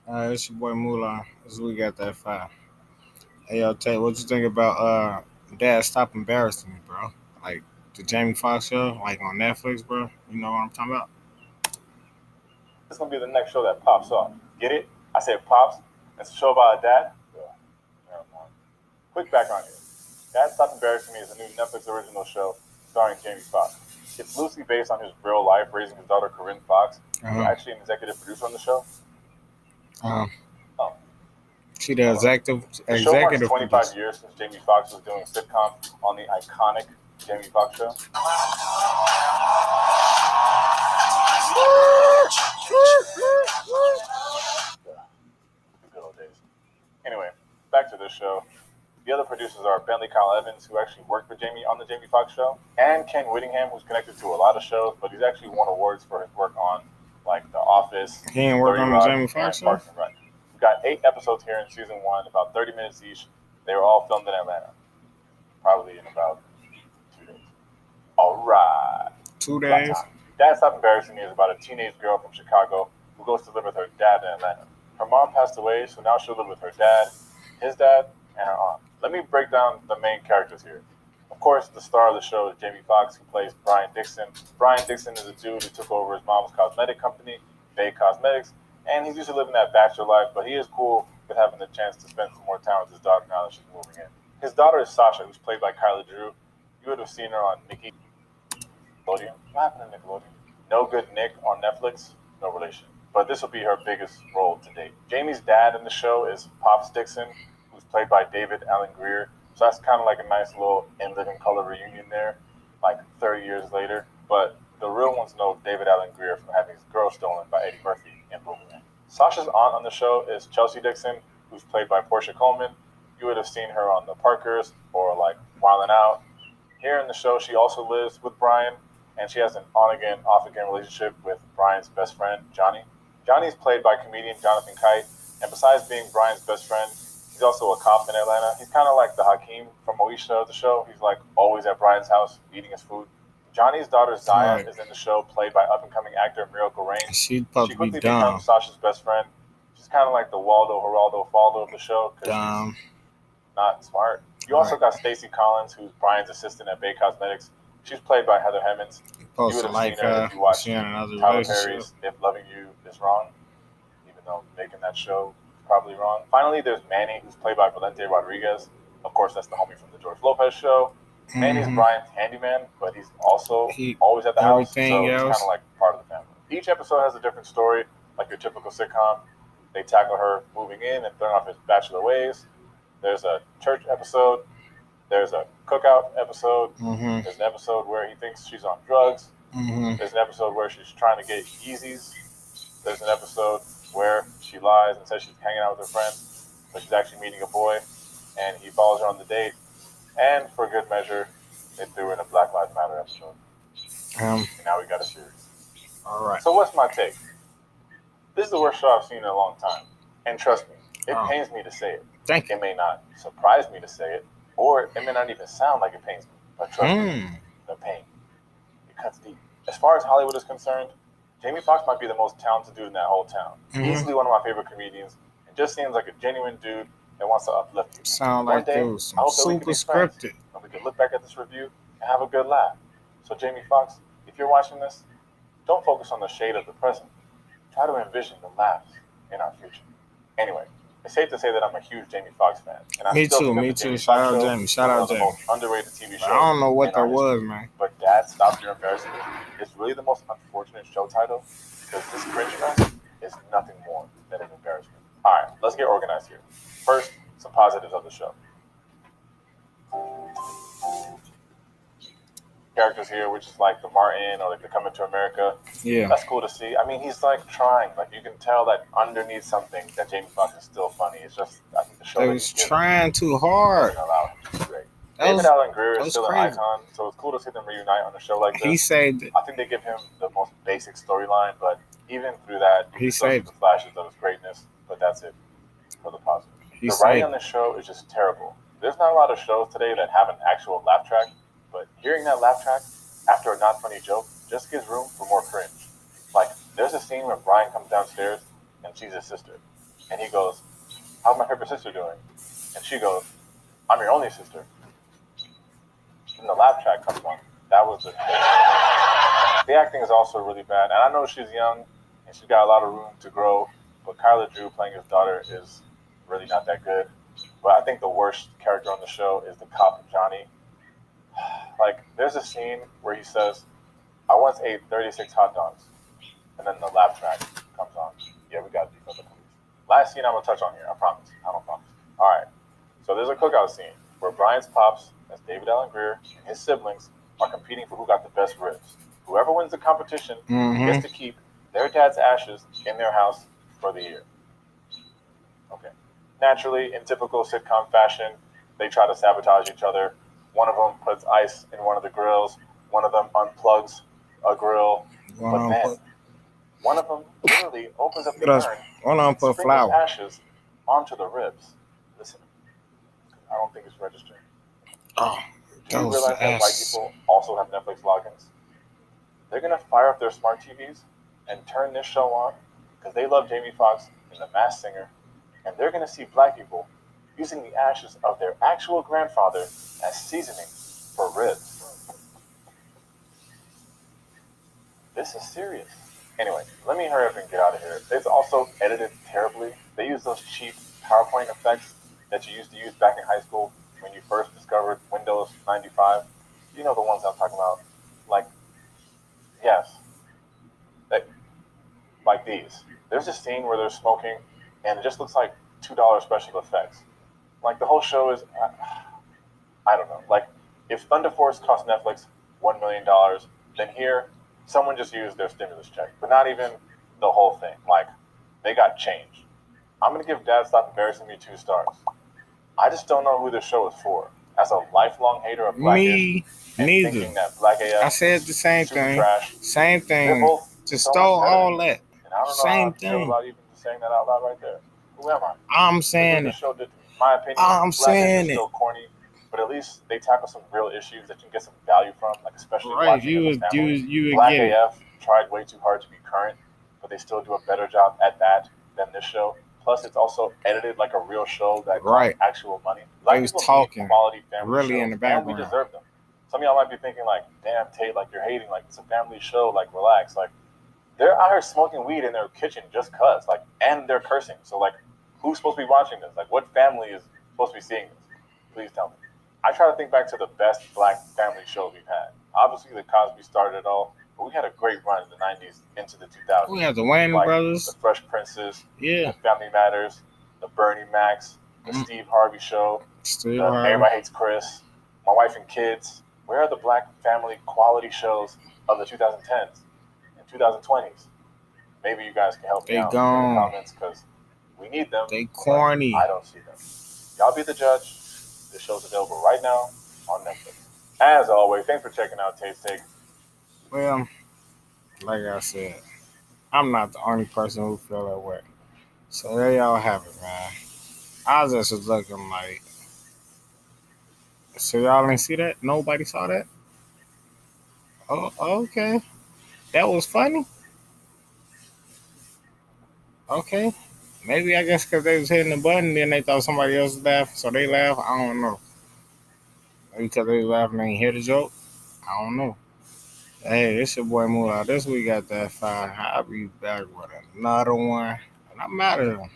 It's your boy Mullah. This week got that fire. Hey, yo, Tay, what you think about Dad Stop Embarrassing Me, bro? Like the Jamie Foxx show, like on Netflix, bro. You know what I'm talking about? It's gonna be the next show that pops off. Get it? I said pops. It's a show about a dad. Yeah, never mind. Quick background here. Dad Stop Embarrassing Me is a new Netflix original show starring Jamie Foxx. It's loosely based on his real life raising his daughter Corinne Foxx, who's Uh-huh. actually an executive producer on the show. Um, Oh, she the all right. The show marks executive 25 producer. years since Jamie Foxx was doing a sitcom on the iconic Jamie Foxx show. Yeah, the good old days. Anyway, back to this show. The other producers are Bentley Kyle Evans, who actually worked with Jamie on the Jamie Foxx show, and Ken Whittingham, who's connected to a lot of shows, but he's actually won awards for his work on like The Office, He ain't work 30 on the Rock, Jamie Foxx and show. Parks and Rec. We've got 8 episodes here in season one, about 30 minutes each. They were all filmed in Atlanta, probably in about 2 days. All right, 2 days. plot time. Dad Stop Embarrassing Me is about a teenage girl from Chicago who goes to live with her dad in Atlanta. Her mom passed away, so now she'll live with her dad, his dad, and her aunt. Let me break down the main characters here. Of course, the star of the show is Jamie Foxx, who plays Brian Dixon. Brian Dixon is a dude who took over his mom's cosmetic company, Bay Cosmetics, and he's used to living that bachelor life, but he is cool with having the chance to spend some more time with his daughter now that she's moving in. His daughter is Sasha, who's played by Kylie Drew. You would have seen her on Nickelodeon. What happened to Nickelodeon? No Good Nick on Netflix. No relation. But this will be her biggest role to date. Jamie's dad in the show is Pops Dixon, who's played by David Allen Greer. So that's kind of like a nice little In Living Color reunion there, like 30 years later. But the real ones know David Allen Greer from having his girl stolen by Eddie Murphy in Boomerang. Sasha's aunt on the show is Chelsea Dixon, who's played by Portia Coleman. You would have seen her on The Parkers or like Wildin' Out. Here in the show, she also lives with Brian, and she has an on again, off again relationship with Brian's best friend, Johnny. Johnny is played by comedian Jonathan Kite, and besides being Brian's best friend, he's also a cop in Atlanta. He's kind of like the Hakeem from Moesha of the show. He's like always at Brian's house eating his food. Johnny's daughter Zaya Right. is in the show, played by up and coming actor Miracle Rain. She supposed She to be quickly becomes dumb. Sasha's best friend. She's kind of like the Waldo Geraldo Faldo of the show because she's Dumb. not smart. You also Right. got Stacey Collins, who's Brian's assistant at Bay Cosmetics. She's played by Heather Hemmings. You Supposed would to have seen like her if you she watched in another Tyler relationship. Perry's If Loving You Is Wrong, even though making that show is probably wrong. Finally, there's Manny, who's played by Valente Rodriguez. Of course, that's the homie from the George Lopez show. Manny's Mm-hmm. Brian's handyman, but he's also He always at the house, everything so he's kind of else. like part of the family. Each episode has a different story, like your typical sitcom. They tackle her moving in and throwing off his bachelor ways. There's a church episode. There's a cookout episode. Mm-hmm. There's an episode where he thinks she's on drugs. Mm-hmm. There's an episode where she's trying to get Yeezys. There's an episode where she lies and says she's hanging out with her friends, but she's actually meeting a boy, and he follows her on the date. And for good measure, they threw in a Black Lives Matter episode. Um. And now we got a series. All right. So what's my take? This is the worst show I've seen in a long time. And trust me, it Oh. pains me to say it. Thank you. It may not surprise me to say it, or it may not even sound like it pains me. But trust me, the pain. It cuts deep. As far as Hollywood is concerned, Jamie Foxx might be the most talented dude in that whole town. Mhm. Easily one of my favorite comedians. And just seems like a genuine dude that wants to uplift you. Sound One like day, there was I some hope that we can super be friends, scripted. and we can look back at this review and have a good laugh. So Jamie Foxx, if you're watching this, don't focus on the shade of the present. Try to envision the laughs in our future. Anyway, it's safe to say that I'm a huge Jamie Foxx fan, and I Me still too. think that Me the too. Jamie Shout Foxx out show Jamie. is Shout one out of the Jamie. most underrated TV But I shows don't know what in that our history. was, man. But Dad, Stop Your Embarrassing Me is really the most unfortunate show title because this cringe fest is nothing more than an embarrassment. All right, let's get organized here. First, some positives of the show. Characters here, which is like the Martin or like the Coming to America. Yeah. That's cool to see. I mean, he's like trying. Like you can tell that underneath something that Jamie Foxx is still funny. It's just I think the show They that was he's given trying too hard. doesn't allow him to be great. That David was Allen Greer that is was still an crazy. icon, so it's cool to see them reunite on a show like He this. saved it. I think they give him the most basic storyline, but even through that, you He can still see saved the flashes of his greatness. But that's it for the positive. He The writing saved on this show is just terrible. There's not a lot of shows today that have an actual laugh track, but hearing that laugh track after a not funny joke just gives room for more cringe. Like, there's a scene where Brian comes downstairs and she's his sister. And he goes, "How's my favorite sister doing?" And she goes, "I'm your only sister." And the laugh track comes on. That was the acting is also really bad. And I know she's young and she's got a lot of room to grow, but Kyla Drew playing his daughter is really not that good. But I think the worst character on the show is the cop Johnny. Like, there's a scene where he says, "I once ate 36 hot dogs," and then the laugh track comes on. Yeah, we got to defund the police. Last scene I'm gonna touch on here. I promise. I don't promise. All right. So there's a cookout scene where Brian's pops, that's David Allen Greer, and his siblings are competing for who got the best ribs. Whoever wins the competition gets to keep their dad's ashes in their house for the year. Okay. Naturally, in typical sitcom fashion, they try to sabotage each other. One of them puts ice in one of the grills. One of them unplugs a grill. But then, one of them literally opens up the urn and sprinkles ashes onto the ribs. Listen, I don't think it's registering. Oh, do you realize that white people also have Netflix logins? They're gonna fire up their smart TVs and turn this show on because they love Jamie Foxx and The Masked Singer, and they're gonna see black people using the ashes of their actual grandfather as seasoning for ribs. This is serious. Anyway, let me hurry up and get out of here. It's also edited terribly. They use those cheap PowerPoint effects that you used to use back in high school when you first discovered Windows 95. You know the ones I'm talking about. Like, yes, like these. There's a scene where they're smoking, and it just looks like $2 special effects. Like, the whole show is, I don't know. Like, if Thunder Force cost Netflix $1 million, then here, someone just used their stimulus check, but not even the whole thing. Like, they got change. I'm gonna give Dad Stop Embarrassing Me 2 stars. I just don't know who this show is for. As a lifelong hater of Blackish and neither. Thinking that Black AF I said the same thing. Trash, same thing. They're both Just so stole all better. that. And I don't know same how I thing. feel about even saying that out loud right there. Who am I? I'm saying it. Show did to me. My opinion, I'm saying is still corny, but at least they tackle some real issues that you can get some value from, like especially right. watching You as a family. you Black get AF tried way too hard to be current, but they still do a better job at that than this show. Plus, it's also edited like a real show that costs actual money. They was talking quality family really shows, in the background. and we deserve them. Some of y'all might be thinking like, "Damn, Tate, like you're hating. Like it's a family show. Like relax. Like they're out here smoking weed in their kitchen just cuz. Like, and they're cursing. So like, who's supposed to be watching this? Like, what family is supposed to be seeing this? Please tell me." I try to think back to the best black family shows we've had. Obviously, the Cosby started it all, but we had a great run in the 90s into the 2000s. We had the Wayne brothers, the Fresh Princes, the Family Matters, the Bernie Macs, the Steve Harvey Show, Everybody Hates Chris, My Wife and Kids. Where are the black family quality shows of the 2010s and 2020s? Maybe you guys can help me out in the comments because we need them. They corny. I don't see them. Y'all be the judge. This show's available right now on Netflix. As always, thanks for checking out Taste Take. Well, like I said, I'm not the only person who feel that way. So there y'all have it, man. I just was looking like, so y'all didn't see that? Nobody saw that? Oh, okay. That was funny? Okay. Maybe I guess because they was hitting the button, then they thought somebody else laughed, so they laughed. I don't know. Maybe because they was laughing and hear the joke. I don't know. Hey, it's your boy Mullah. This week got that fire. I'll be back with another one. And I'm out of here.